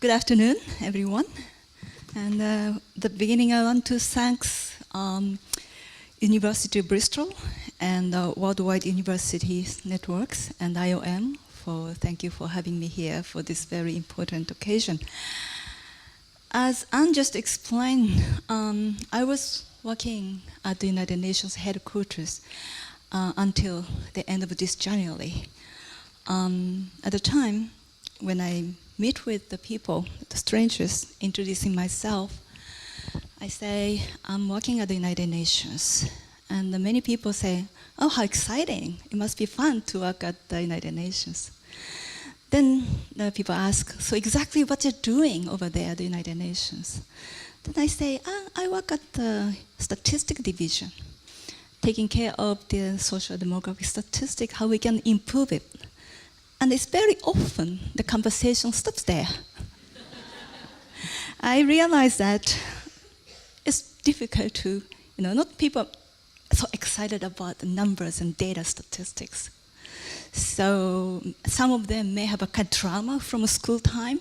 Good afternoon, everyone. And the beginning, I want to thank University of Bristol and Worldwide University Networks and IOM thank you for having me here for this very important occasion. As Anne just explained, I was working at the United Nations headquarters until the end of this January. At the time, when I meet with the people, the strangers, introducing myself, I say, I'm working at the United Nations. And many people say, oh, how exciting. It must be fun to work at the United Nations. Then the people ask, so exactly what you're doing over there at the United Nations? Then I say, I work at the statistics division, taking care of the social demographic statistics, how we can improve it. And it's very often the conversation stops there. I realize that it's difficult to, not people so excited about the numbers and data statistics. So some of them may have a kind of trauma from school time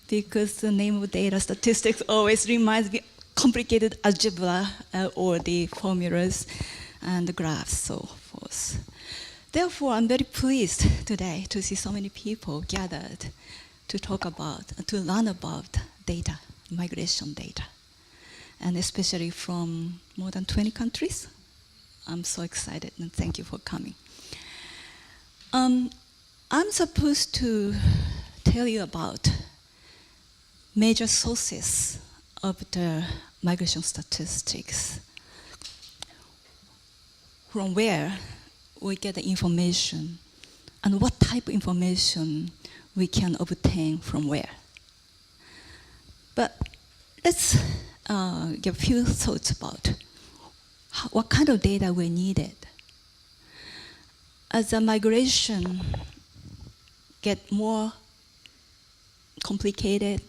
because the name of data statistics always reminds me complicated algebra or the formulas and the graphs, so forth. Therefore, I'm very pleased today to see so many people gathered to talk about, to learn about data, migration data, and especially from more than 20 countries. I'm so excited, and thank you for coming. I'm supposed to tell you about major sources of the migration statistics, from where we get the information, and what type of information we can obtain from where. But let's give a few thoughts about what kind of data we needed. As the migration get more complicated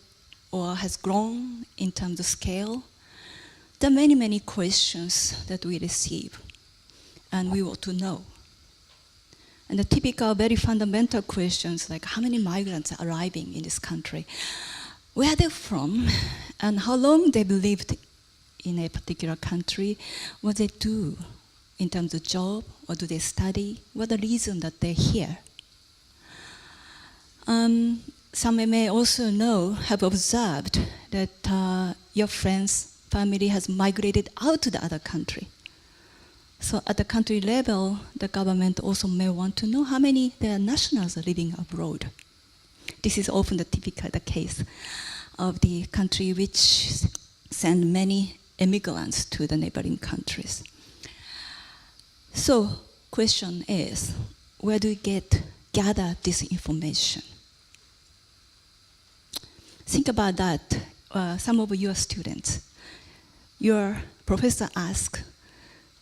or has grown in terms of scale, there are many, many questions that we receive, and we want to know. And the typical, very fundamental questions like how many migrants are arriving in this country, where they're from, and how long they've lived in a particular country, what they do in terms of job, or do they study, what the reason that they're here. Some may also have observed that your friend's family has migrated out to the other country. So at the country level, the government also may want to know how many their nationals are living abroad. This is often the typical case of the country which send many immigrants to the neighboring countries. So, question is, where do we gather this information? Think about that. Some of your students, your professor asks,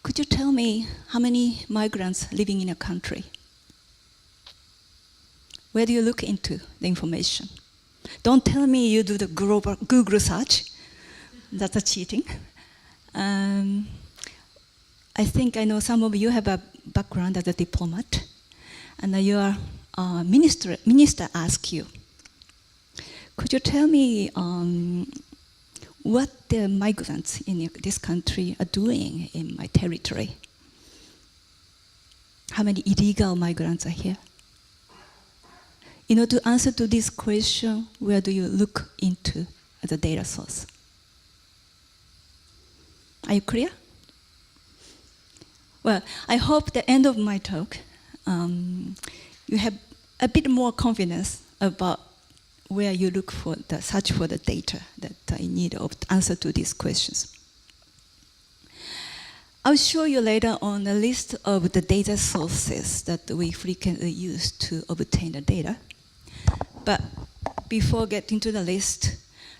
could you tell me how many migrants living in a country? Where do you look into the information? Don't tell me you do the Google search. That's a cheating. I think I know some of you have a background as a diplomat, and your minister asks you, could you tell me what the migrants in this country are doing in my territory? How many illegal migrants are here? To answer to this question, where do you look into as a data source? Are you clear? Well, I hope at the end of my talk, you have a bit more confidence about where you look for search for the data that I need to answer to these questions. I'll show you later on a list of the data sources that we frequently use to obtain the data. But before getting to the list,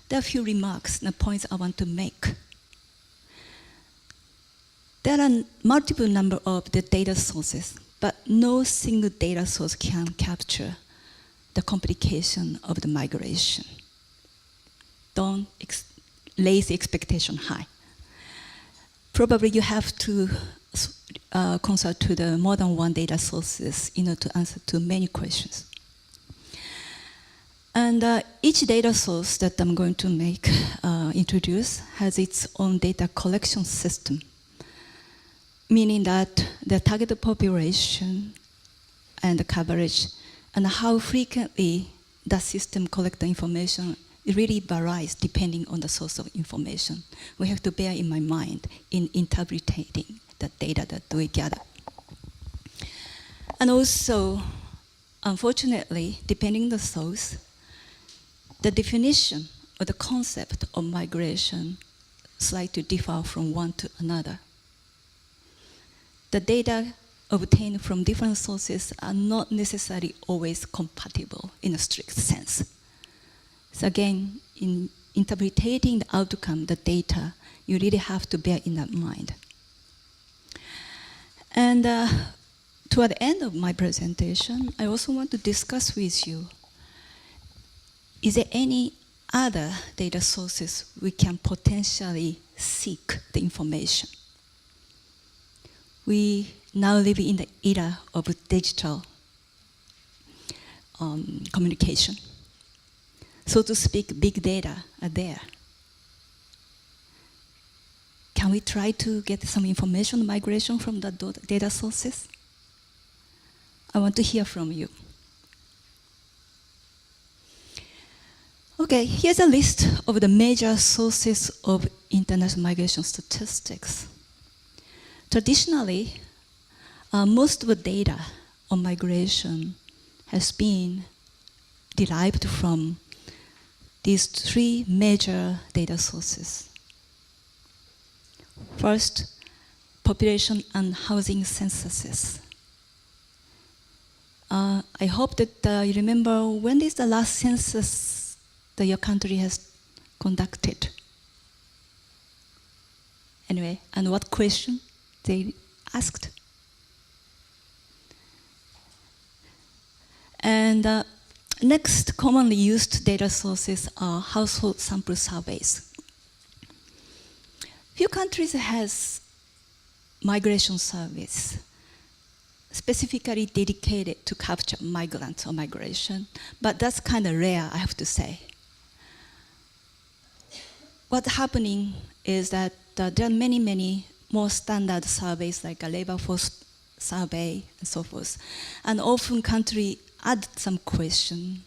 there are a few remarks and points I want to make. There are multiple number of the data sources, but no single data source can capture the complication of the migration. Don't raise the expectation high. Probably you have to consult to the more than one data sources to answer to many questions. And each data source that I'm going to introduce has its own data collection system, meaning that the target population and the coverage and how frequently the system collects the information, it really varies depending on the source of information. We have to bear in mind in interpreting the data that we gather. And also, unfortunately, depending on the source, the definition or the concept of migration slightly differ from one to another. The data obtained from different sources are not necessarily always compatible in a strict sense. So again, in interpreting the outcome, the data, you really have to bear in that mind. And toward the end of my presentation, I also want to discuss with you, is there any other data sources we can potentially seek the information? We now live in the era of digital communication. So to speak, big data are there. Can we try to get some information on migration from the data sources? I want to hear from you. Okay, here's a list of the major sources of international migration statistics. Traditionally, most of the data on migration has been derived from these three major data sources. First, population and housing censuses. I hope that you remember, when is the last census that your country has conducted? Anyway, and what question they asked? And next commonly used data sources are household sample surveys. Few countries has migration surveys specifically dedicated to capture migrants or migration, but that's kind of rare, I have to say. What's happening is that there are many more standard surveys like a labor force survey and so forth. And often countries add some question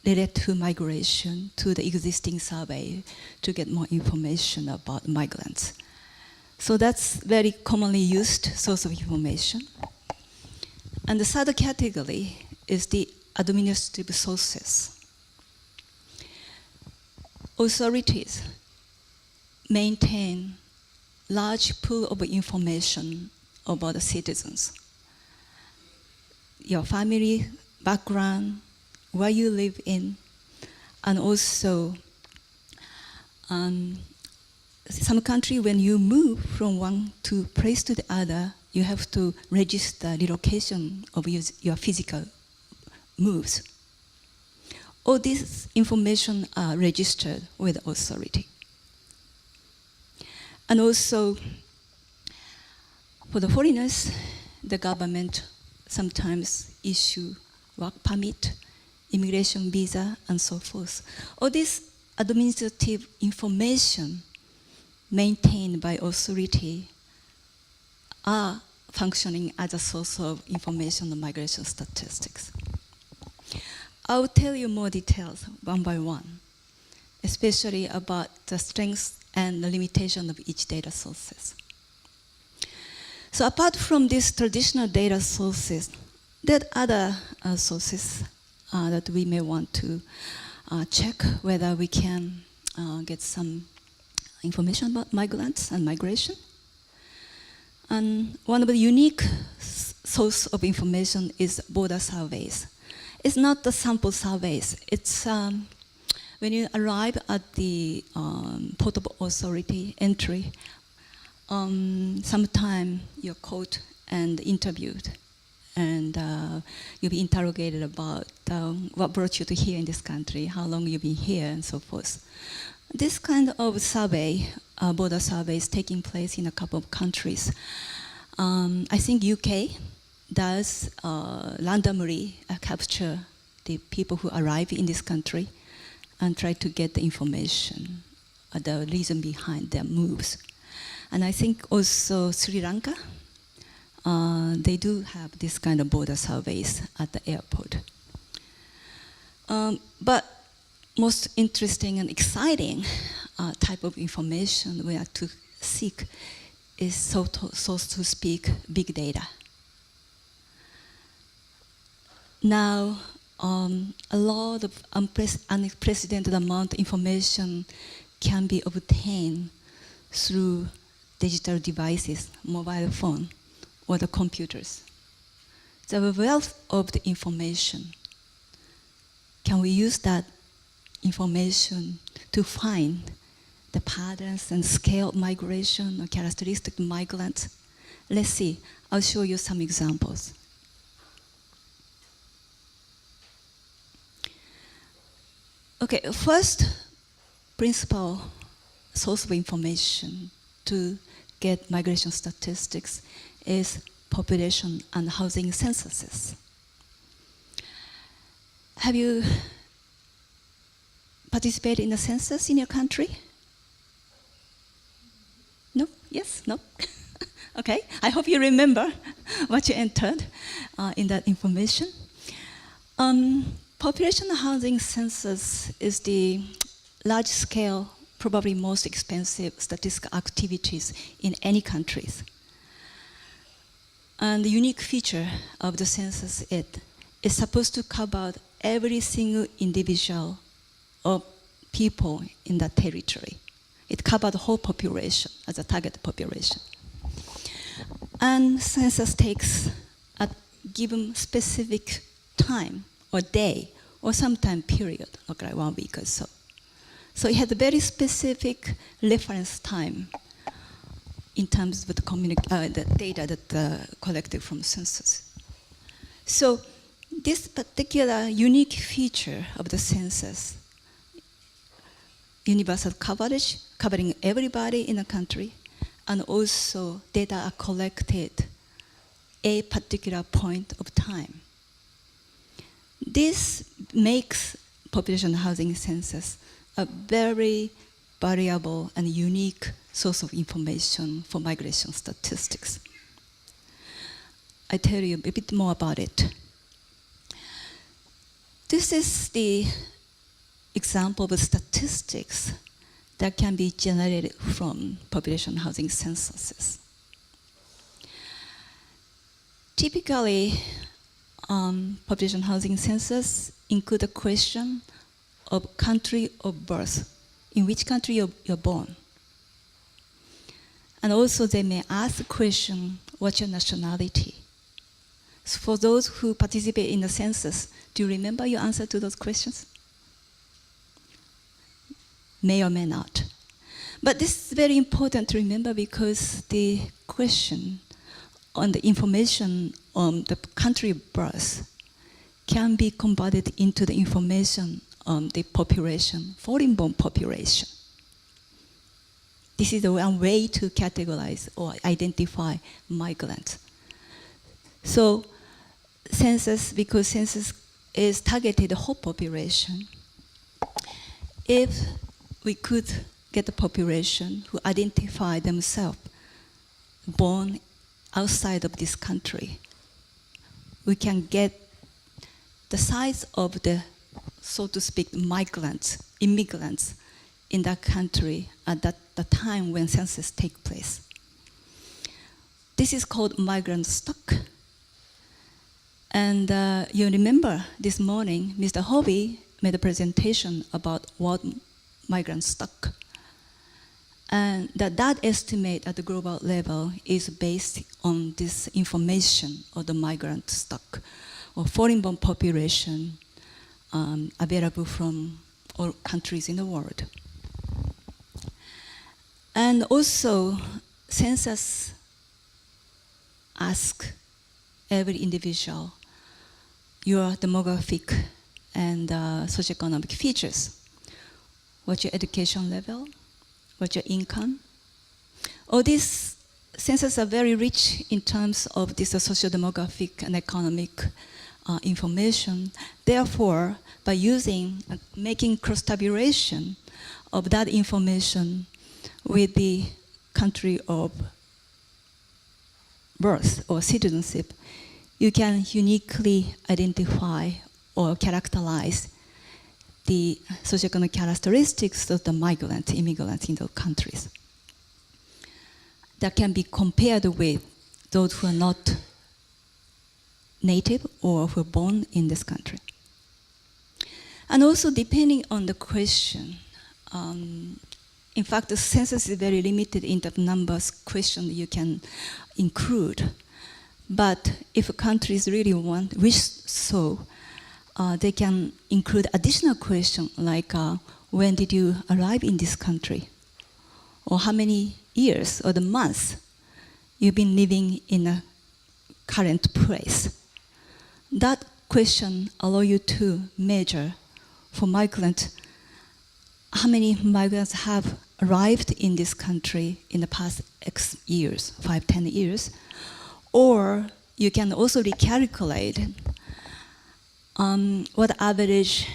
related to migration to the existing survey to get more information about migrants. So that's very commonly used source of information. And the third category is the administrative sources. Authorities maintain large pool of information about the citizens. Your family background, where you live in, and also some country, when you move from one place to the other, you have to register the location of your physical moves. All this information are registered with the authority. And also, for the foreigners, the government sometimes issue work permit, immigration visa, and so forth. All this administrative information maintained by authority are functioning as a source of information on migration statistics. I'll tell you more details one by one, especially about the strengths and the limitation of each data sources. So apart from these traditional data sources, there are other sources that we may want to check whether we can get some information about migrants and migration. And one of the unique source of information is border surveys. It's not the sample surveys. It's when you arrive at the port of authority entry, sometime you're caught and interviewed, and you'll be interrogated about what brought you to here in this country, how long you've been here, and so forth. This kind of survey, border survey, is taking place in a couple of countries. I think UK does randomly capture the people who arrive in this country and try to get the information, the reason behind their moves. And I think also Sri Lanka, they do have this kind of border surveys at the airport. But most interesting and exciting type of information we are to seek is, so to speak, big data. Now, a lot of unprecedented amount of information can be obtained through digital devices, mobile phone, or the computers. The wealth of the information, can we use that information to find the patterns and scale of migration or characteristic migrants? Let's see, I'll show you some examples. Okay, first principal source of information to get migration statistics is population and housing censuses. Have you participated in a census in your country? No? Yes? No? Okay, I hope you remember what you entered in that information. Population housing census is the large-scale, probably most expensive statistical activities in any countries. And the unique feature of the census is supposed to cover every single individual or people in that territory. It covers the whole population as a target population. And census takes a given specific time or day or sometime period, like 1 week or so. So it has a very specific reference time in terms of the data that collected from census. So this particular unique feature of the census, universal coverage, covering everybody in the country, and also data are collected a particular point of time. This makes population housing census a very variable and unique source of information for migration statistics. I tell you a bit more about it. This is the example of statistics that can be generated from population housing censuses. Typically, population housing census include a question of country of birth, in which country you're born. And also they may ask the question, what's your nationality? So for those who participate in the census, do you remember your answer to those questions? May or may not. But this is very important to remember because the question on the information on the country of birth can be converted into the information on the population, foreign-born population. This is the one way to categorize or identify migrants. So census, because census is targeted the whole population, if we could get a population who identify themselves born outside of this country, we can get the size of the, so to speak, migrants, immigrants in that country at the time when census takes place. This is called migrant stock. And you remember this morning, Mr. Hobby made a presentation about what migrant stock. And that estimate at the global level is based on this information of the migrant stock or foreign-born population available from all countries in the world. And also, census asks every individual your demographic and socioeconomic features. What's your education level? What's your income? All these censuses are very rich in terms of this socio-demographic and economic information. Therefore, by making cross-tabulation of that information with the country of birth or citizenship, you can uniquely identify or characterize the socioeconomic characteristics of the immigrants in those countries that can be compared with those who are not native or who are born in this country. And also, depending on the question, in fact, the census is very limited in the numbers questions you can include. But if countries really wish so, they can include additional questions like when did you arrive in this country? Or how many years or the months you've been living in a current place. That question allows you to measure for migrants how many migrants have arrived in this country in the past X years, 5, 10 years. Or you can also recalculate what average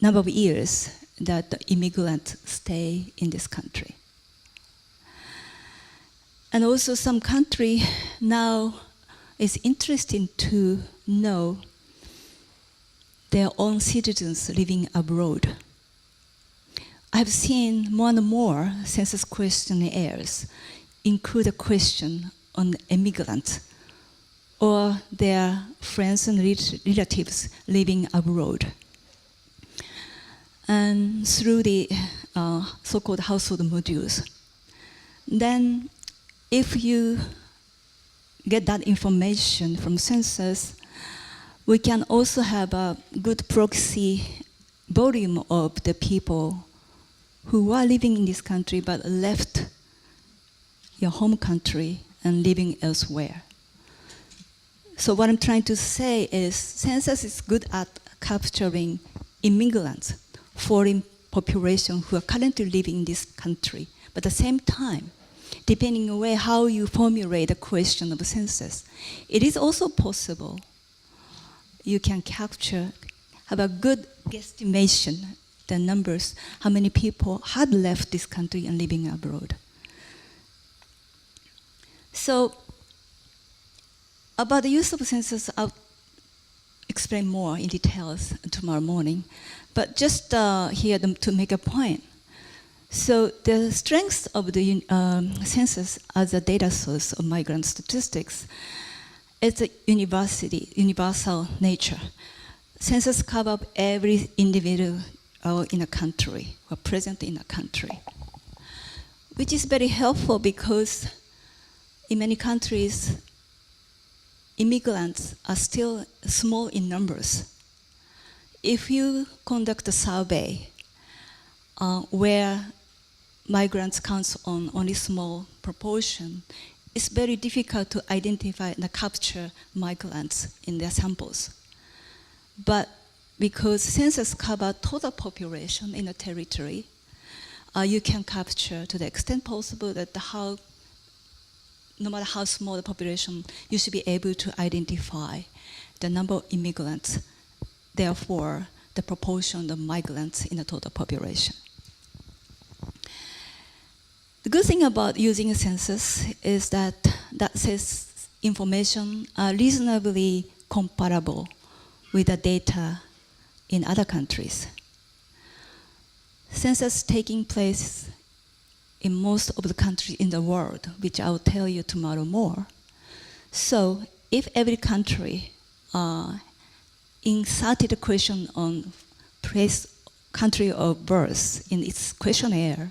number of years that the immigrants stay in this country. And also some country now is interested to know their own citizens living abroad. I've seen more and more census questionnaires include a question on immigrants or their friends and relatives living abroad. And through the so-called household modules. Then if you get that information from census, we can also have a good proxy volume of the people who are living in this country but left your home country and living elsewhere. So what I'm trying to say is census is good at capturing immigrants, foreign population who are currently living in this country. But at the same time, depending on how you formulate the question of the census, it is also possible you can have a good guesstimation, the numbers, how many people had left this country and living abroad. So, about the use of census, I'll explain more in details tomorrow morning. But just here to make a point. So the strength of the census as a data source of migrant statistics is a universal nature. Census covers every individual in a country or present in a country, which is very helpful because in many countries, immigrants are still small in numbers. If you conduct a survey where migrants count on only small proportion, it's very difficult to identify and capture migrants in their samples. But because census covers total population in a territory, you can capture to the extent possible that no matter how small the population, you should be able to identify the number of immigrants, therefore the proportion of migrants in the total population. The good thing about using a census is that says information are reasonably comparable with the data in other countries. Census taking place in most of the countries in the world, which I'll tell you tomorrow more. So if every country inserted a question on country of birth in its questionnaire,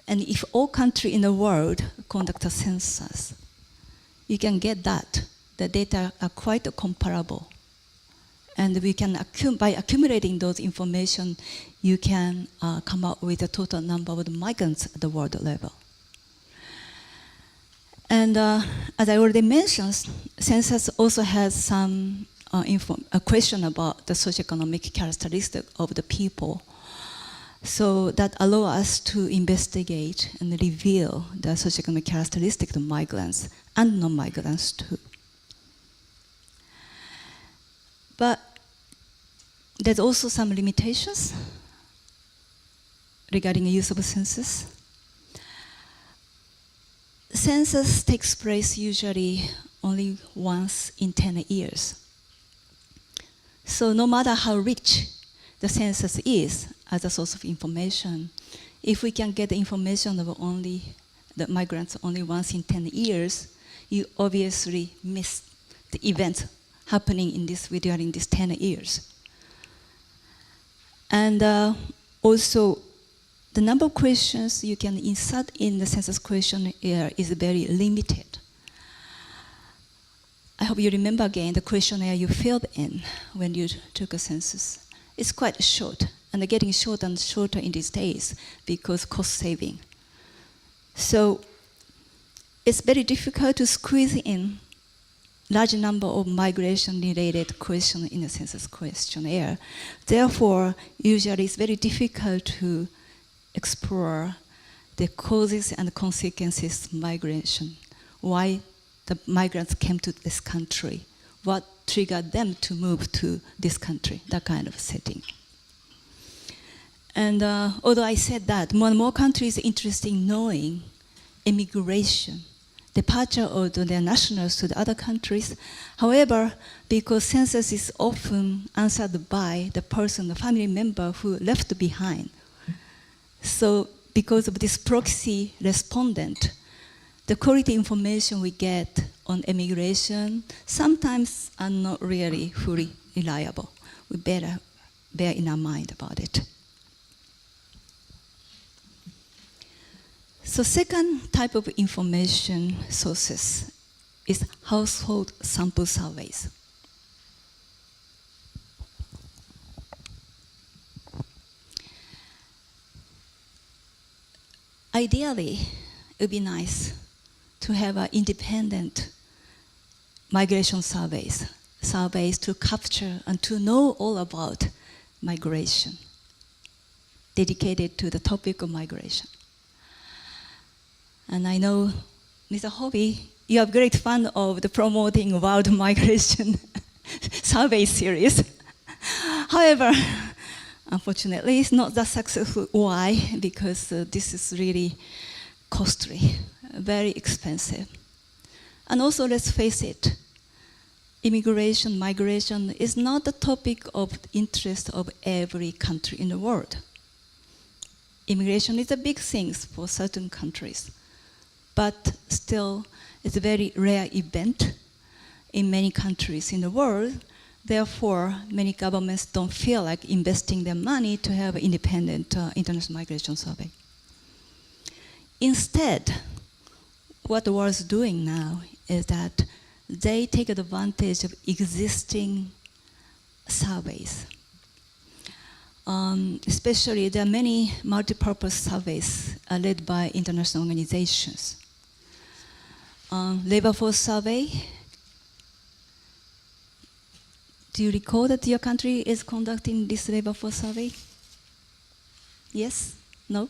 and if all countries in the world conduct a census, you can get that. The data are quite comparable. And we can, by accumulating those information, you can come up with a total number of the migrants at the world level. And as I already mentioned, census also has some a question about the socioeconomic characteristics of the people. So that allows us to investigate and reveal the socioeconomic characteristics of migrants and non-migrants too. But there's also some limitations regarding the use of census. Census takes place usually only once in 10 years. So no matter how rich the census is as a source of information, if we can get the information of only the migrants only once in 10 years, you obviously miss the events happening in this during these 10 years. And also, the number of questions you can insert in the census questionnaire is very limited. I hope you remember again the questionnaire you filled in when you took a census. It's quite short, and getting shorter and shorter in these days because cost saving. So it's very difficult to squeeze in large number of migration-related questions in the census questionnaire. Therefore, usually it's very difficult to explore the causes and consequences of migration, why the migrants came to this country, what triggered them to move to this country, that kind of setting. And although I said that, more and more countries are interested in knowing immigration, departure of their nationals to the other countries. However, because census is often answered by the person, the family member who left behind. So because of this proxy respondent, the quality information we get on immigration sometimes are not really fully reliable. We better bear in our mind about it. So second type of information sources is household sample surveys. Ideally, it would be nice to have independent migration surveys to capture and to know all about migration, dedicated to the topic of migration. And I know, Mr. Hobby, you are great fan of the promoting world migration survey series. However, unfortunately, it's not that successful. Why? Because this is really costly, very expensive. And also, let's face it, immigration, migration is not the topic of interest of every country in the world. Immigration is a big thing for certain countries, but still, it's a very rare event in many countries in the world. Therefore, many governments don't feel like investing their money to have an independent international migration survey. Instead, what the world is doing now is that they take advantage of existing surveys. Especially, there are many multi-purpose surveys led by international organizations. Labor force survey. Do you recall that your country is conducting this labor force survey? Yes? No?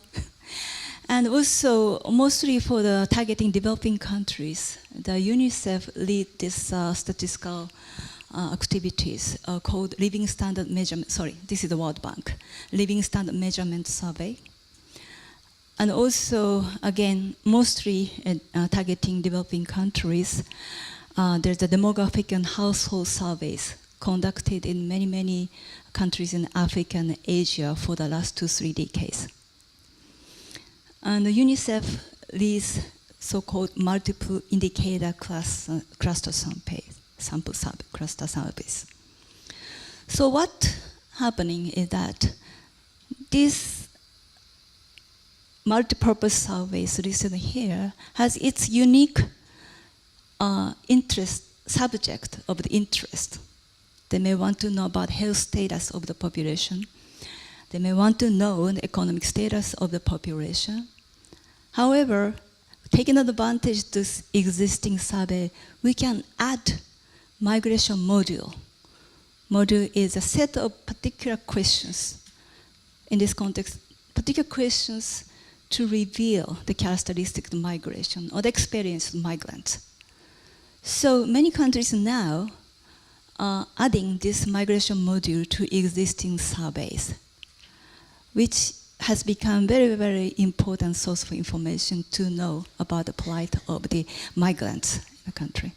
And also, mostly for the targeting developing countries, the UNICEF lead this statistical activities called Living Standard Measurement, this is the World Bank, Living Standard Measurement Survey. And also, again, mostly targeting developing countries, there's the demographic and household surveys conducted in many, many countries in Africa and Asia for the last 2-3 decades. And the UNICEF leads so-called multiple indicator cluster surveys. So what's happening is that these multi-purpose surveys listed here has its unique subject of the interest. They may want to know about health status of the population. They may want to know the economic status of the population. However, taking advantage of this existing survey, we can add migration module. Module is a set of particular questions. In this context, particular questions to reveal the characteristics of migration or the experience of migrants. So many countries now adding this migration module to existing surveys, which has become very, very important source of information to know about the plight of the migrants in the country.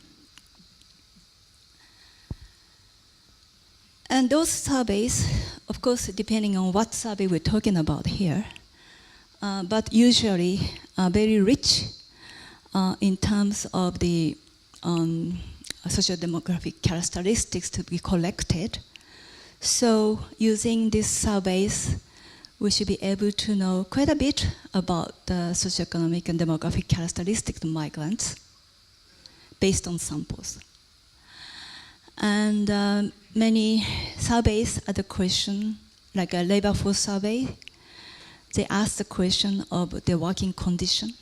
And those surveys, of course, depending on what survey we're talking about here, but usually very rich in terms of the socio-demographic characteristics to be collected. So using these surveys, we should be able to know quite a bit about the socioeconomic and demographic characteristics of migrants based on samples. And many surveys add a question, like a labor force survey, they ask the question of the working condition,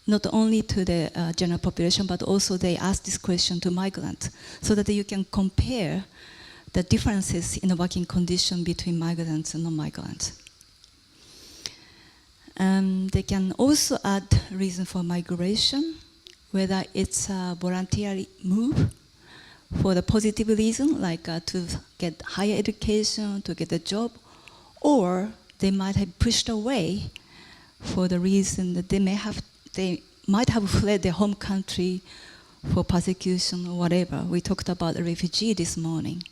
not only to the general population, but also they ask this question to migrants, so that you can compare the differences in the working condition between migrants and non-migrants. They can also add reason for migration, whether it's a voluntary move for the positive reason, like to get higher education, to get a job, or they might have pushed away for the reason that they might have fled their home country for persecution or whatever. We talked about a refugee this morning.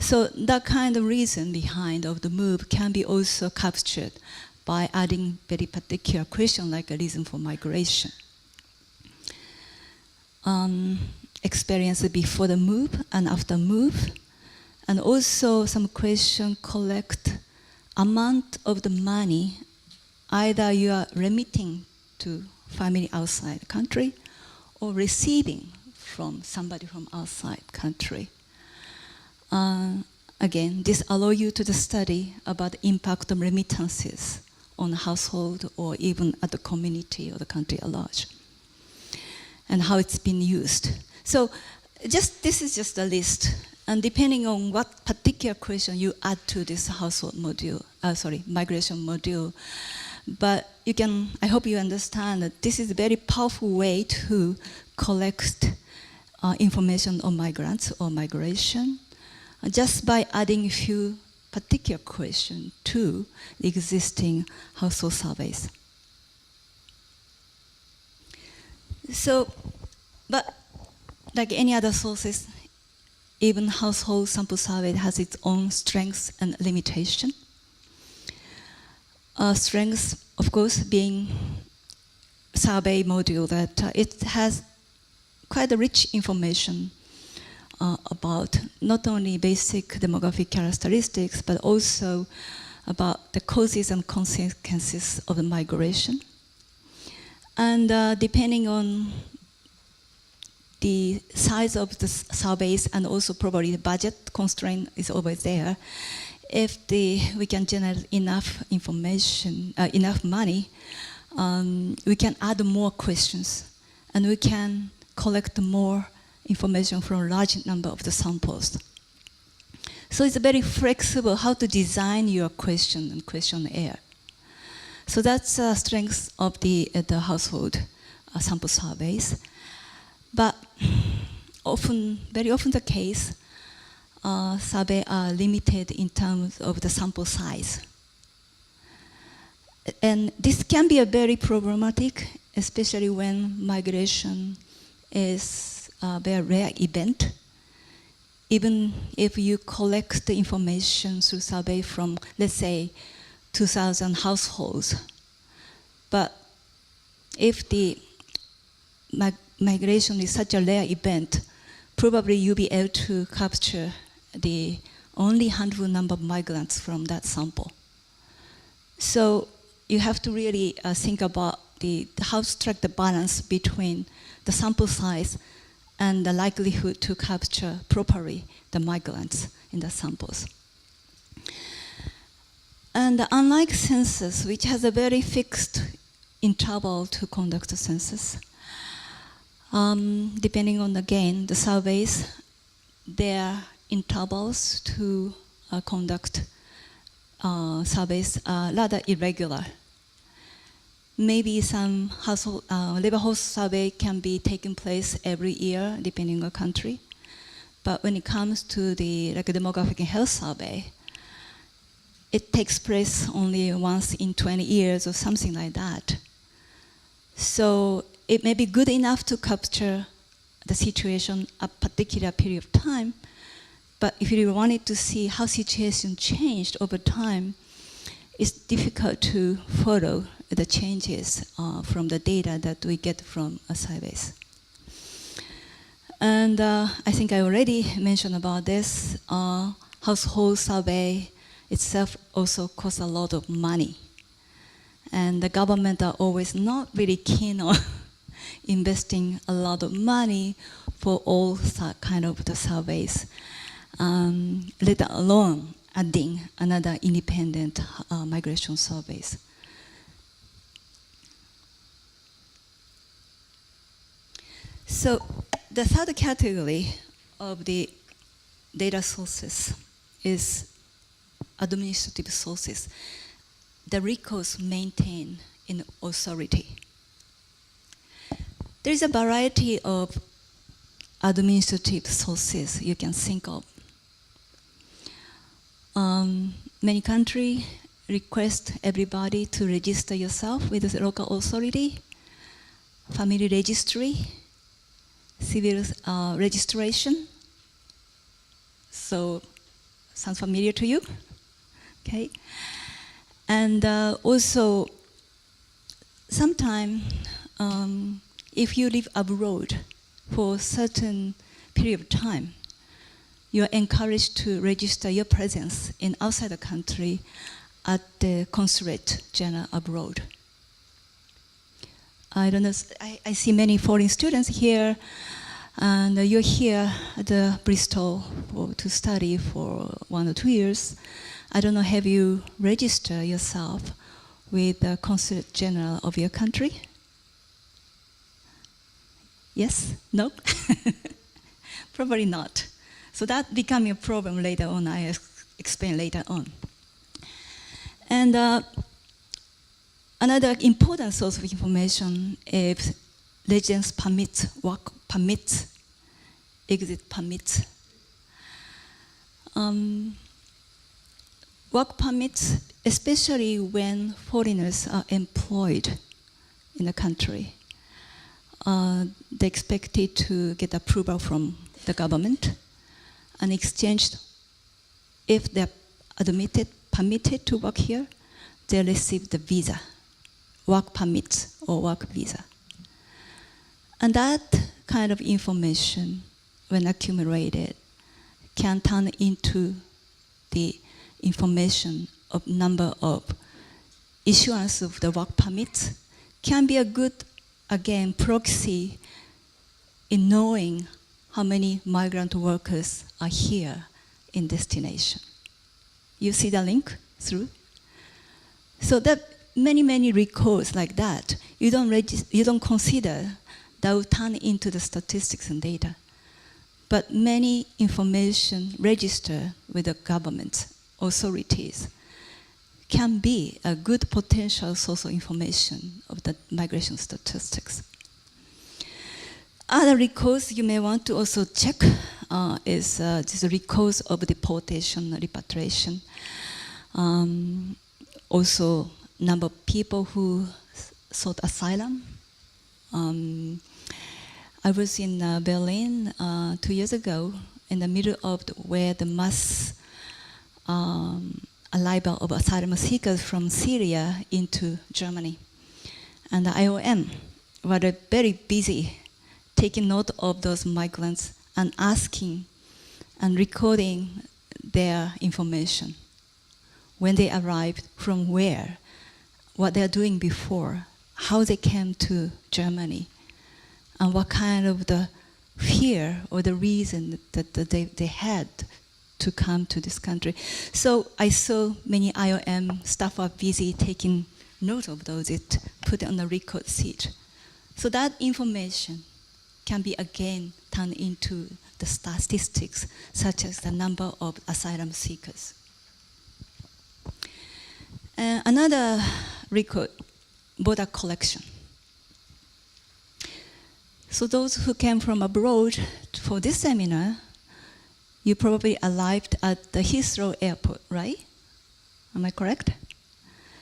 So that kind of reason behind of the move can be also captured by adding very particular question like a reason for migration. Experience before the move and after move, and also some question collect amount of the money either you are remitting to family outside the country or receiving from somebody from outside country. Again, this allows you to study about the impact of remittances on the household or even at the community or the country at large, and how it's been used. So this is just a list, and depending on what particular question you add to this household module, migration module, but you can, I hope you understand that this is a very powerful way to collect information on migrants or migration, just by adding a few particular questions to the existing household surveys. So, but like any other sources, even household sample survey has its own strengths and limitation. Strengths, of course, being survey module that it has quite a rich information about not only basic demographic characteristics, but also about the causes and consequences of the migration. And depending on the size of the surveys and also probably the budget constraint is always there, if we can generate enough information, enough money, we can add more questions and we can collect more information from a large number of the samples. So it's very flexible how to design your question and questionnaire. So that's the strength of the household sample surveys. But very often the case, surveys are limited in terms of the sample size. And this can be a very problematic, especially when migration is a very rare event. Even if you collect the information through survey from, let's say, 2,000 households, but if the migration is such a rare event, probably you'll be able to capture the only handful number of migrants from that sample. So you have to really think about how to strike the balance between the sample size and the likelihood to capture properly the migrants in the samples. And unlike census, which has a very fixed interval to conduct a census, depending on, again, the surveys, their intervals to conduct surveys are rather irregular. Maybe some household, labor force survey can be taking place every year, depending on the country. But when it comes to the demographic and health survey, it takes place only once in 20 years or something like that. So it may be good enough to capture the situation a particular period of time, but if you wanted to see how situation changed over time, it's difficult to follow the changes from the data that we get from surveys. And I think I already mentioned about this. Household survey itself also costs a lot of money. And the government are always not really keen on investing a lot of money for all that kind of the surveys, let alone adding another independent migration surveys. So the third category of the data sources is administrative sources, the records maintained in authority. There is a variety of administrative sources you can think of. Many countries request everybody to register yourself with the local authority, family registry, civil registration. So, sounds familiar to you? Okay. And also, sometimes, if you live abroad for a certain period of time, you are encouraged to register your presence in outside the country at the consulate general abroad. I don't know, I see many foreign students here, and you're here at the Bristol to study for 1 or 2 years. I don't know, have you registered yourself with the consulate general of your country? Yes? No? Probably not. So that becoming a problem later on. I explain later on. And another important source of information is residence permits, work permits, exit permits. Work permits, especially when foreigners are employed in the country, they're expected to get approval from the government and exchanged. If they're permitted to work here, they receive the visa, work permit or work visa. And that kind of information, when accumulated, can turn into the information of number of issuance of the work permits, can be a good, again, proxy in knowing how many migrant workers are here in destination. You see the link through? So that many records like that, you don't consider that will turn into the statistics and data. But many information registered with the government authorities can be a good potential source of information of the migration statistics. Other records you may want to also check is just records of deportation, repatriation. Also, number of people who sought asylum. I was in Berlin 2 years ago, in the middle of where the mass arrival of asylum seekers from Syria into Germany. And the IOM were very busy taking note of those migrants and asking and recording their information. When they arrived, from where, what they're doing before, how they came to Germany, and what kind of the fear or the reason that they had to come to this country. So I saw many IOM staff are busy taking note of those, it put it on the record sheet. So that information can be again turned into the statistics, such as the number of asylum seekers. Another record, border collection. So those who came from abroad for this seminar you probably arrived at the Heathrow Airport, right? Am I correct?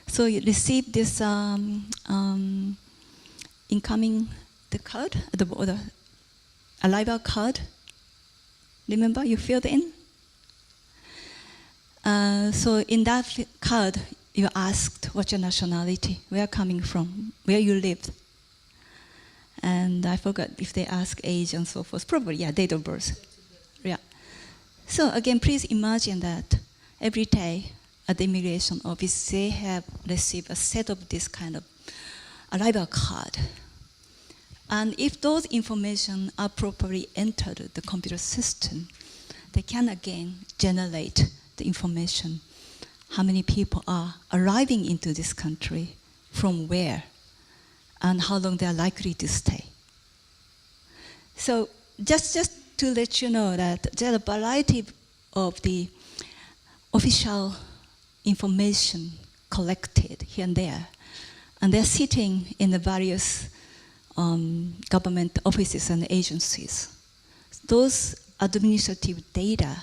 So you received this incoming the card, the arrival card. Remember, you filled in. So in that card, you asked what's your nationality, where coming from, where you lived. And I forgot if they ask age and so forth. Probably, yeah, date of birth. Yeah. So again, please imagine that every day at the immigration office, they have received a set of this kind of arrival card. And if those information are properly entered the computer system, they can again generate the information. How many people are arriving into this country, from where, and how long they are likely to stay. So just to let you know that there are a variety of the official information collected here and there, and they're sitting in the various government offices and agencies. Those administrative data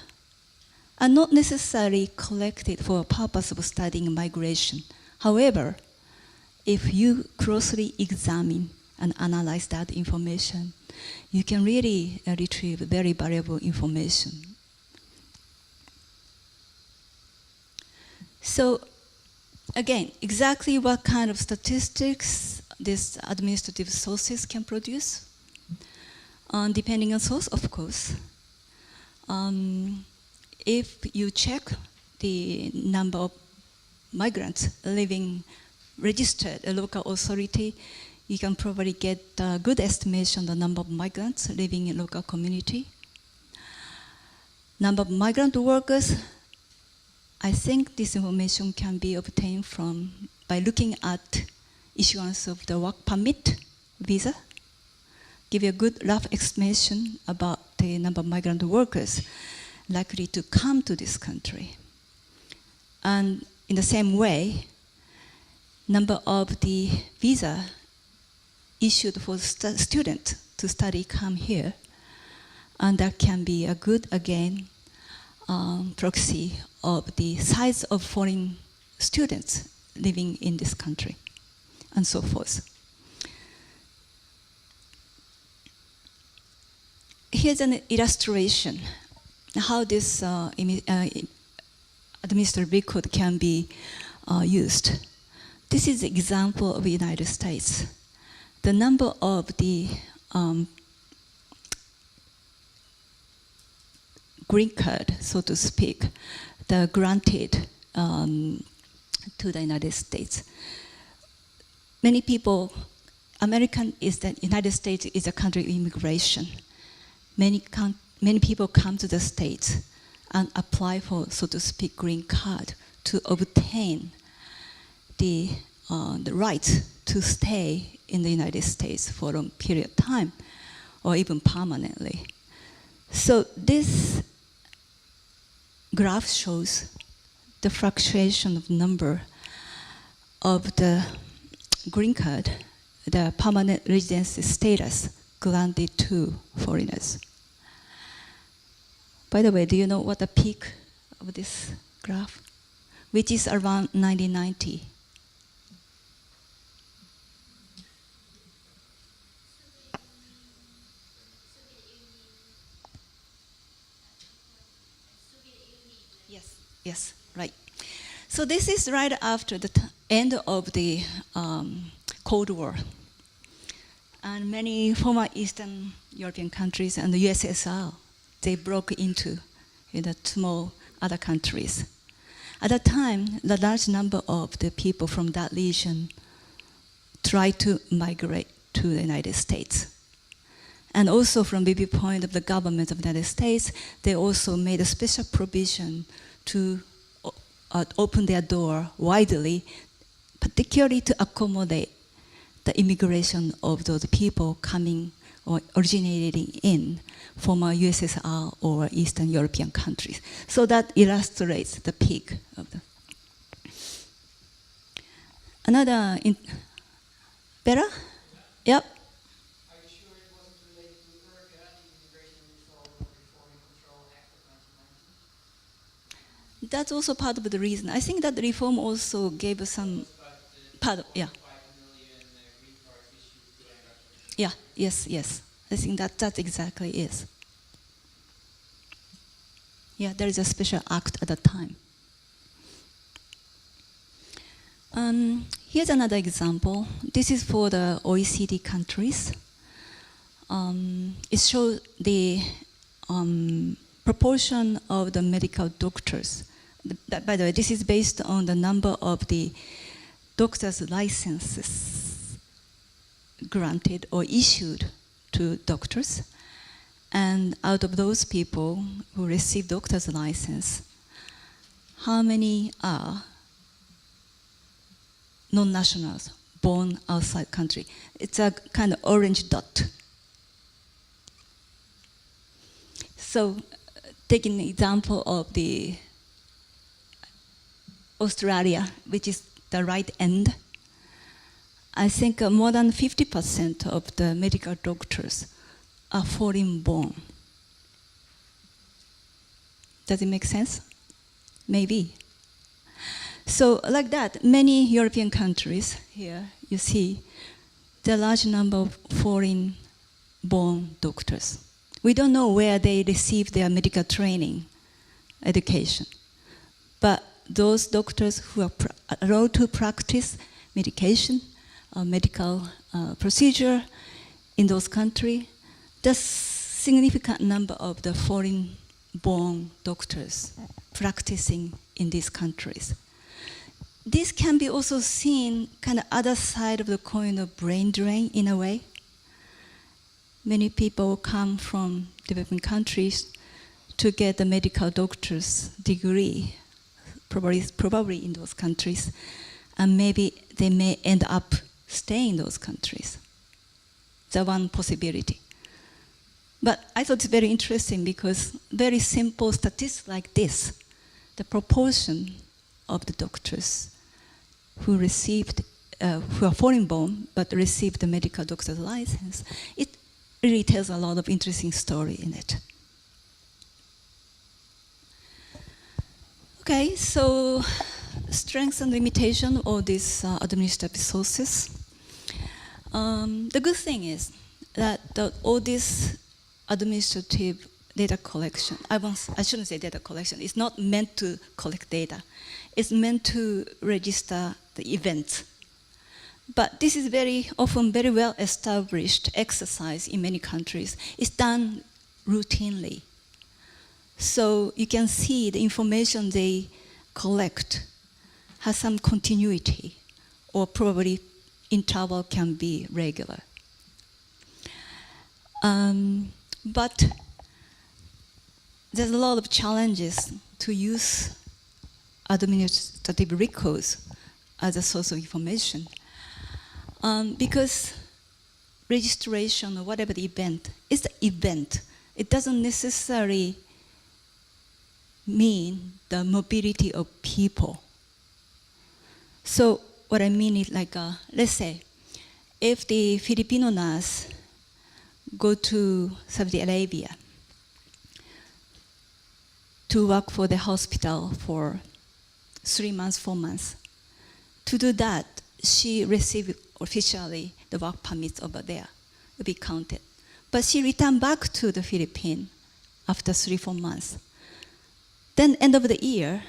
are not necessarily collected for a purpose of studying migration. However, if you closely examine and analyze that information, you can really retrieve very valuable information. So again, exactly what kind of statistics these administrative sources can produce, depending on source, of course. If you check the number of migrants living registered a local authority, you can probably get a good estimation of the number of migrants living in local community. Number of migrant workers, I think this information can be obtained by looking at issuance of the work permit visa. Give you a good rough estimation about the number of migrant workers likely to come to this country. And in the same way, number of the visa issued for students to study come here, and that can be a good, again, proxy of the size of foreign students living in this country, and so forth. Here's an illustration how this administrative record can be used. This is an example of the United States. The number of the green card, so to speak, the granted to the United States. Many people, United States is a country of immigration. Many people come to the States and apply for, so to speak, green card to obtain the right to stay in the United States for a long period of time, or even permanently. So this graph shows the fluctuation of number of the green card, the permanent residency status granted to foreigners. By the way, do you know what the peak of this graph, which is around 1990? Yes, right. So this is right after the end of the Cold War. And many former Eastern European countries and the USSR, they broke into small other countries. At that time, the large number of the people from that region tried to migrate to the United States. And also from the viewpoint of the government of the United States, they also made a special provision to open their door widely, particularly to accommodate the immigration of those people coming or originating in former USSR or Eastern European countries. So that illustrates the peak of the. Another, better? Yep. Are you sure it wasn't related to IRCA, the Immigration Reform and Control Act of that's also part of the reason. I think that the reform also gave us some part of, yeah. Yeah, yes, yes. I think that exactly is. Yeah, there is a special act at the time. Here's another example. This is for the OECD countries. It shows the proportion of the medical doctors. By the way, this is based on the number of the doctors' licenses granted or issued to doctors. And out of those people who receive doctor's license, how many are non-nationals born outside country? It's a kind of orange dot. So, taking an example of the Australia, which is the right end, I think more than 50% of the medical doctors are foreign born. Does it make sense? Maybe. So like that, many European countries, here you see the large number of foreign born doctors. We don't know where they receive their medical training, education. But those doctors who are allowed to practice medication, medical procedure in those countries, there's significant number of the foreign-born doctors practicing in these countries. This can be also seen kind of other side of the coin of brain drain in a way. Many people come from developing countries to get the medical doctor's degree, probably in those countries, and maybe they may end up staying in those countries. That's one possibility. But I thought it's very interesting because very simple statistics like this, the proportion of the doctors who received, who are foreign born but received the medical doctor's license, it really tells a lot of interesting story in it. Okay, so strengths and limitation of these administrative sources. The good thing is that all this administrative data collection, I shouldn't say data collection, it's not meant to collect data. It's meant to register the events. But this is very often very well established exercise in many countries. It's done routinely. So you can see the information they collect has some continuity, or probably interval can be regular. But there's a lot of challenges to use administrative records as a source of information. Because registration or whatever the event is the event. It doesn't necessarily mean the mobility of people. So what I mean is like, let's say, if the Filipino nurse go to Saudi Arabia to work for the hospital for 3 months, 4 months, to do that, she received officially the work permits over there, will be counted. But she returned back to the Philippines after 3, 4 months. Then end of the year,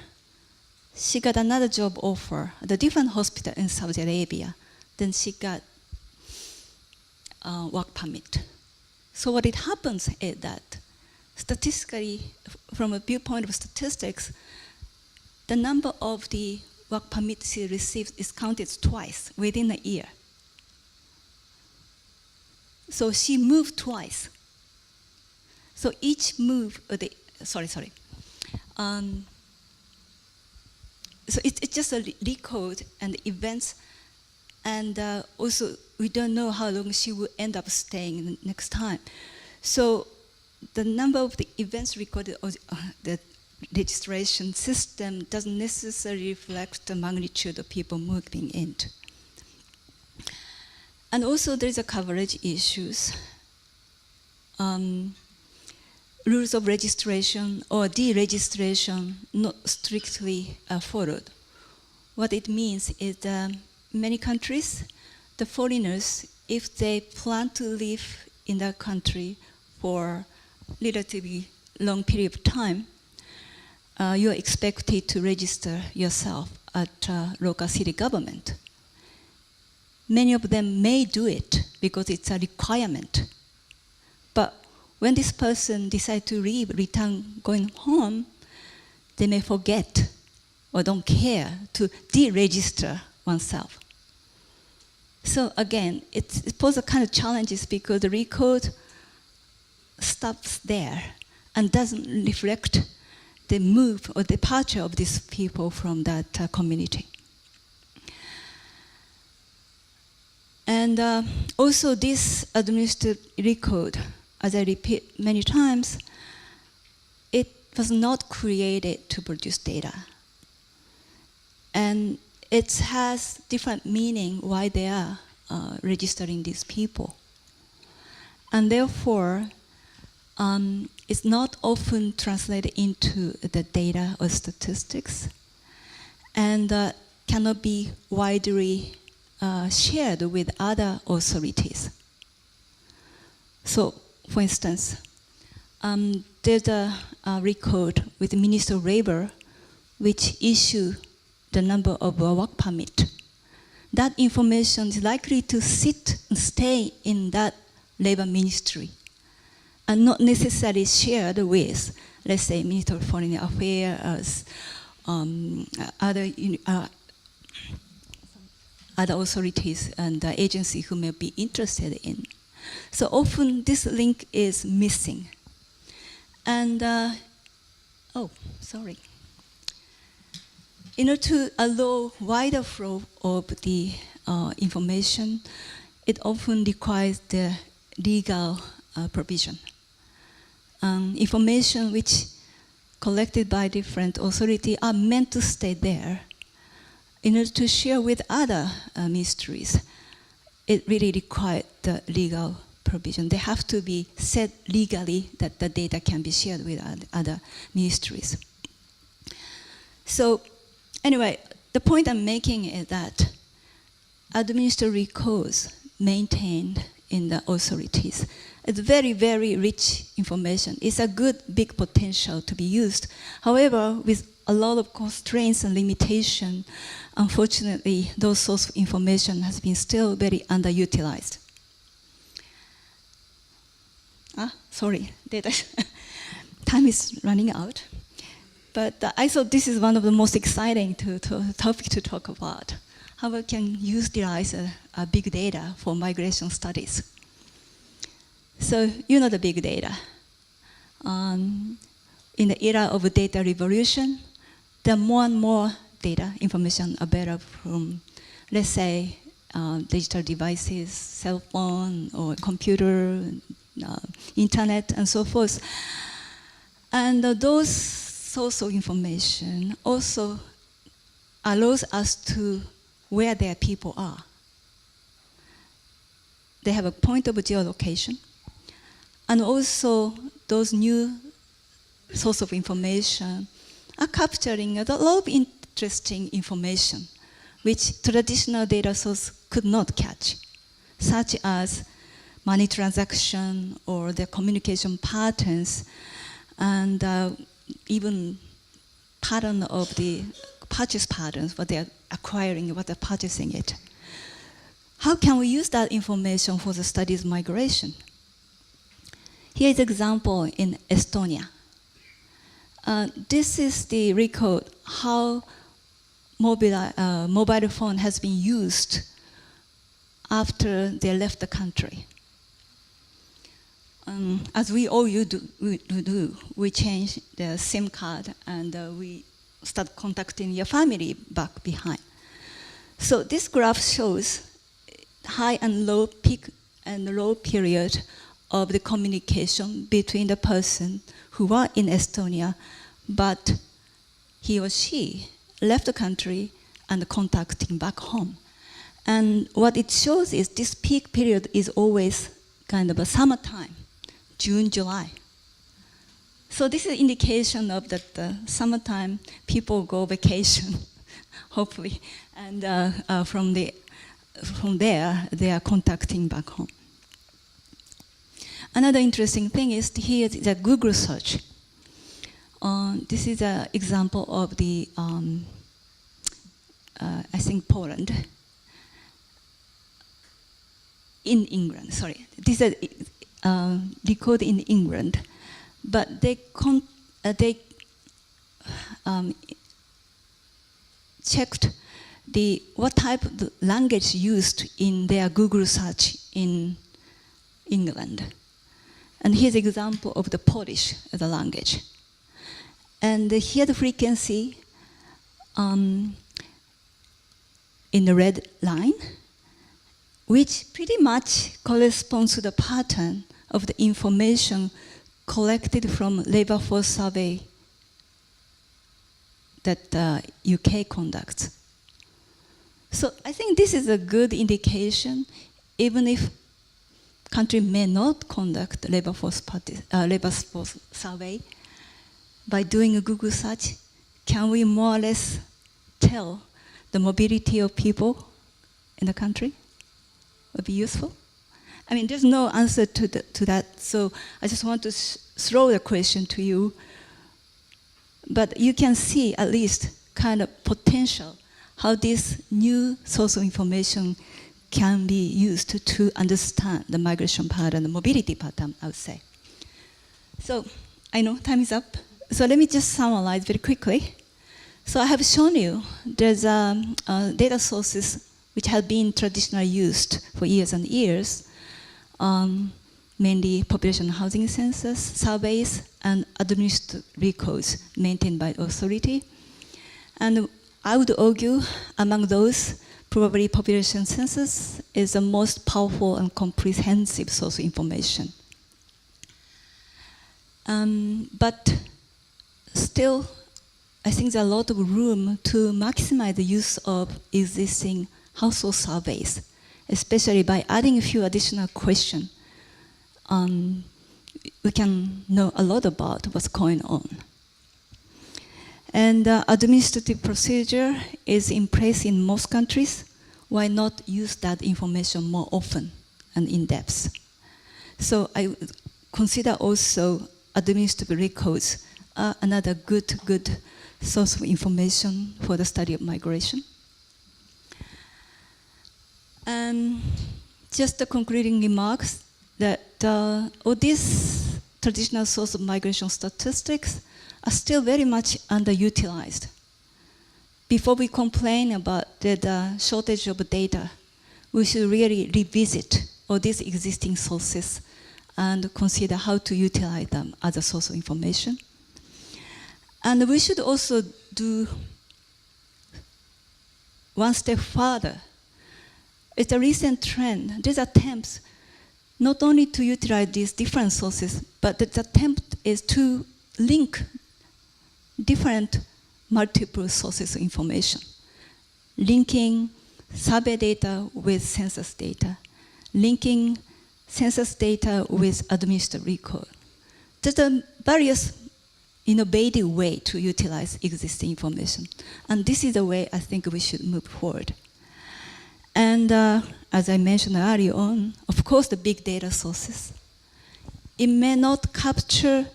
she got another job offer at a different hospital in Saudi Arabia. Then she got work permit. So what it happens is that statistically, from a viewpoint of statistics, the number of the work permits she received is counted twice within a year. So she moved twice. So each move, so it's just a record and events, and also we don't know how long she will end up staying the next time. So the number of the events recorded or the registration system doesn't necessarily reflect the magnitude of people moving into. And also there is a coverage issues. rules of registration or deregistration not strictly followed. What it means is that many countries, the foreigners, if they plan to live in that country for relatively long period of time, you are expected to register yourself at local city government. Many of them may do it because it's a requirement. But when this person decides to leave, return, going home, they may forget or don't care to deregister oneself. So again, it poses a kind of challenges because the record stops there and doesn't reflect the move or departure of these people from that community. And also this administered record, as I repeat many times, it was not created to produce data. And it has different meaning why they are registering these people. And therefore, it's not often translated into the data or statistics, and cannot be widely shared with other authorities. So, for instance, there's a record with the Minister of Labor which issue the number of work permit. That information is likely to sit and stay in that labor ministry and not necessarily shared with, let's say, Minister of Foreign Affairs, other authorities and agencies who may be interested in. So often this link is missing. And, in order to allow wider flow of the information, it often requires the legal provision. Information which collected by different authorities are meant to stay there. In order to share with other ministries, it really required the legal provision. They have to be said legally that the data can be shared with other ministries. So anyway, the point I'm making is that administrative records maintained in the authorities, it's very, very rich information. It's a good, big potential to be used. However, with a lot of constraints and limitation, unfortunately, those source of information has been still very underutilized. Sorry, data. Time is running out. But I thought this is one of the most exciting topic to talk about. How we can utilize big data for migration studies. So you know the big data. In the era of data revolution, there are more and more data, information available from, let's say, digital devices, cell phone, or computer, internet, and so forth. And those source of information also allows us to where their people are. They have a point of geolocation. And also, those new source of information are capturing a lot of interesting information which traditional data source could not catch, such as money transaction or their communication patterns, and even pattern of the purchase patterns, what they're acquiring, what they're purchasing it. How can we use that information for the studies of migration? Here is an example in Estonia. This is the record how mobile phone has been used after they left the country. As we all do, we change the SIM card and we start contacting your family back behind. So this graph shows high and low, peak and low period of the communication between the person who are in Estonia, but he or she left the country and contacting back home. And what it shows is this peak period is always kind of a summertime, June, July. So this is indication of that summertime people go vacation, hopefully, and from there they are contacting back home. Another interesting thing is here is a Google search. This is an example of the I think Poland. In England, sorry. This is recorded in England, but they checked what type of language used in their Google search in England. And here's an example of the Polish as a language. And here the frequency in the red line, which pretty much corresponds to the pattern of the information collected from labor force survey that UK conducts. So I think this is a good indication, even if country may not conduct labor force survey, by doing a Google search, can we more or less tell the mobility of people in the country? Would be useful. I mean, there's no answer to that, so I just want to throw the question to you. But you can see at least kind of potential how this new source of information can be used to understand the migration pattern, the mobility pattern, I would say. So I know time is up. So let me just summarize very quickly. So I have shown you there's data sources which have been traditionally used for years and years, mainly population housing census, surveys, and administrative records maintained by authority. And I would argue among those, probably population census is the most powerful and comprehensive source of information. But still, I think there's a lot of room to maximize the use of existing household surveys, especially by adding a few additional questions. We can know a lot about what's going on. And administrative procedure is in place in most countries. Why not use that information more often and in depth? So I consider also administrative records another good source of information for the study of migration. And just the concluding remarks that all these traditional sources of migration statistics are still very much underutilized. Before we complain about the shortage of data, we should really revisit all these existing sources and consider how to utilize them as a source of information. And we should also do one step further. It's a recent trend. There's attempts not only to utilize these different sources, but the attempt is to link different multiple sources of information, linking survey data with census data, linking census data with administrative record. There's a various innovative way to utilize existing information. And this is the way I think we should move forward. And as I mentioned earlier on, of course, the big data sources. It may not capture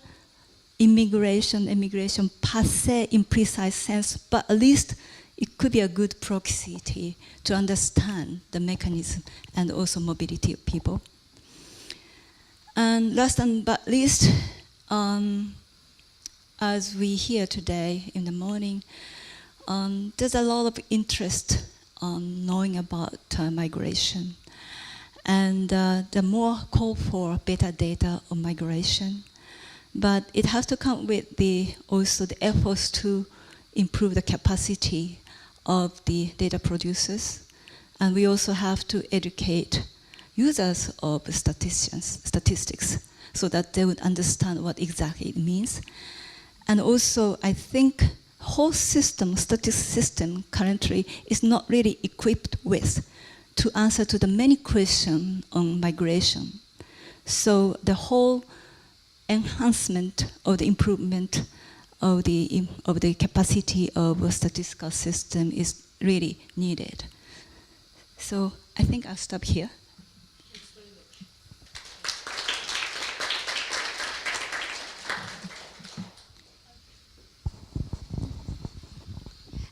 immigration per se in precise sense, but at least it could be a good proxy to understand the mechanism and also mobility of people. And last but least, as we hear today in the morning, there's a lot of interest on knowing about migration. And the more call for better data on migration, but it has to come with also the efforts to improve the capacity of the data producers. And we also have to educate users of statistics so that they would understand what exactly it means. And also, I think whole statistics system currently is not really equipped with to answer to the many questions on migration. So the whole enhancement or the improvement of the capacity of a statistical system is really needed. So I think I'll stop here.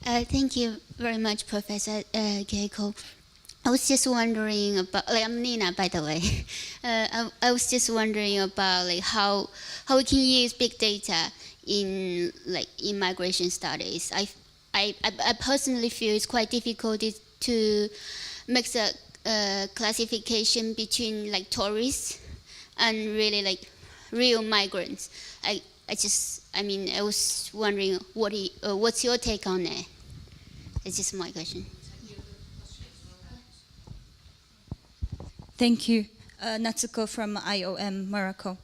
Thank you very much, Professor Keiko. I was just wondering about, I'm Nina, by the way. I was just wondering about how we can use big data in migration studies. I personally feel it's quite difficult to make the classification between tourists and really real migrants. I was wondering what's your take on that? It's just my question. Thank you. Natsuko from IOM Morocco.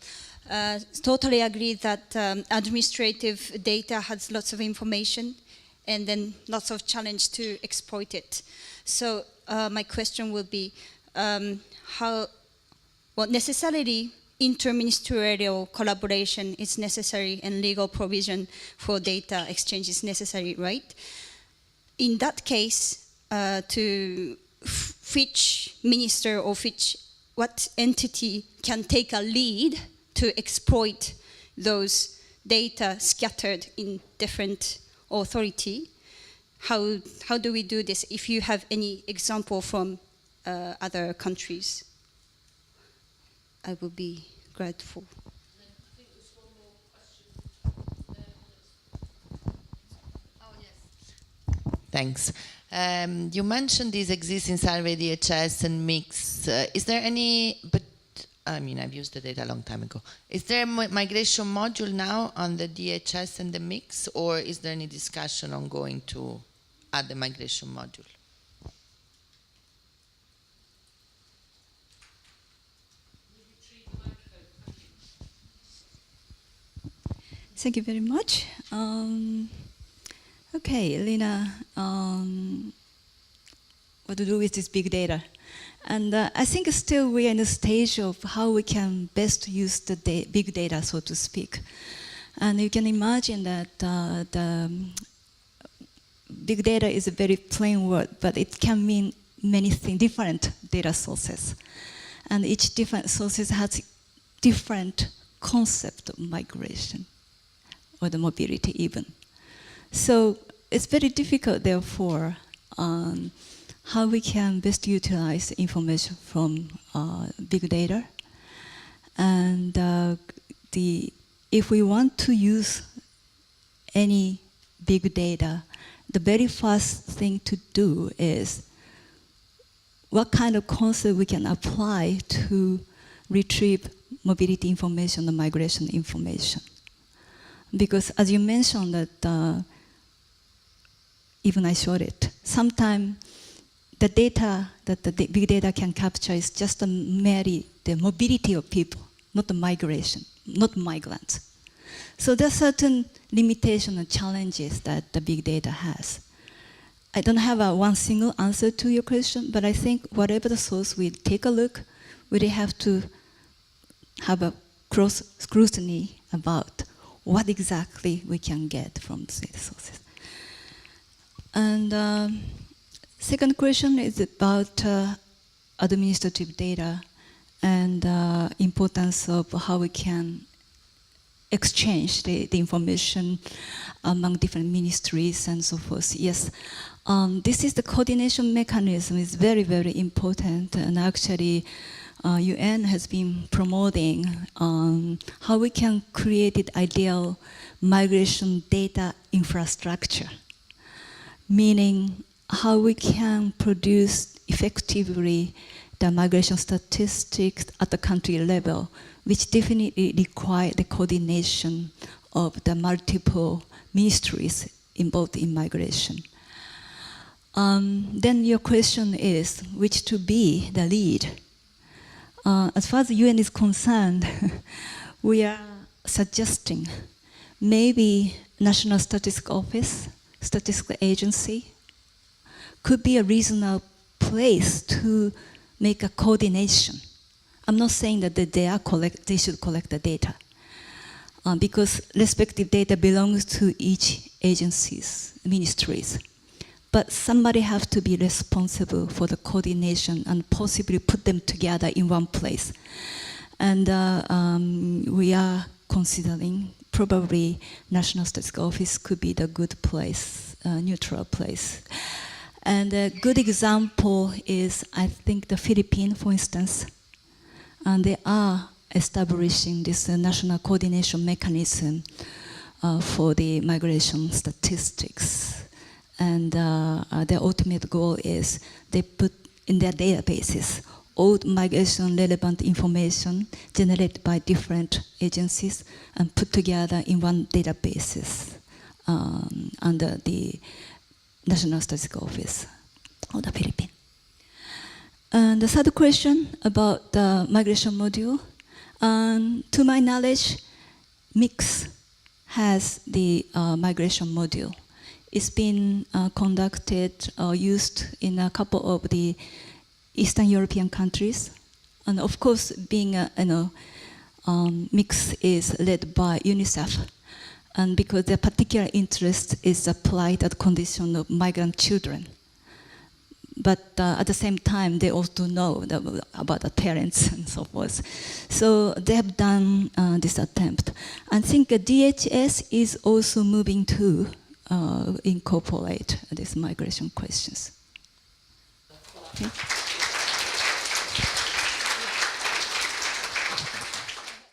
Totally agree that administrative data has lots of information and then lots of challenge to exploit it. So my question will be necessarily interministerial collaboration is necessary and legal provision for data exchange is necessary, right? In that case, which minister or what entity can take a lead to exploit those data scattered in different authority? How do we do this? If you have any example from other countries, I would be grateful. Thanks. You mentioned these existing survey DHS and mix. Is there any, I've used the data a long time ago. Is there a migration module now on the DHS and the mix, or is there any discussion on going to add the migration module? Thank you very much. Okay, Lina, what to do with this big data? And I think still we are in the stage of how we can best use the big data, so to speak. And you can imagine that the big data is a very plain word, but it can mean many things, different data sources. And each different sources has different concept of migration, or the mobility even. So it's very difficult, therefore, how we can best utilize information from big data. And if we want to use any big data, the very first thing to do is what kind of concept we can apply to retrieve mobility information and migration information. Because as you mentioned that, even I showed it, sometimes the data that the big data can capture is just merely the mobility of people, not the migration, not migrants. So there are certain limitations and challenges that the big data has. I don't have one single answer to your question, but I think whatever the source, we take a look, we really have to have a close scrutiny about what exactly we can get from the data sources. And second question is about administrative data and importance of how we can exchange the information among different ministries and so forth. Yes, this is the coordination mechanism is very, very important, and actually UN has been promoting how we can create an ideal migration data infrastructure, meaning how we can produce effectively the migration statistics at the country level, which definitely require the coordination of the multiple ministries involved in migration. Then your question is which to be the lead. As far as the UN is concerned, we are suggesting maybe National Statistical Office, Statistical Agency, could be a reasonable place to make a coordination. I'm not saying that they should collect the data, because respective data belongs to each agency's ministries. But somebody have to be responsible for the coordination and possibly put them together in one place. And we are considering probably National Statistical Office could be the good place, neutral place. And a good example is, I think, the Philippines, for instance. And they are establishing this national coordination mechanism for the migration statistics. And their ultimate goal is they put in their databases all migration relevant information generated by different agencies and put together in one databases under the National Statistical Office of the Philippines. And the third question about the migration module. To my knowledge, MIX has the migration module. It's been conducted or used in a couple of the Eastern European countries. And of course, being MIX is led by UNICEF. And because their particular interest is applied at condition of migrant children. But at the same time, they also know about the parents and so forth. So they have done this attempt. I think DHS is also moving to incorporate these migration questions. Okay.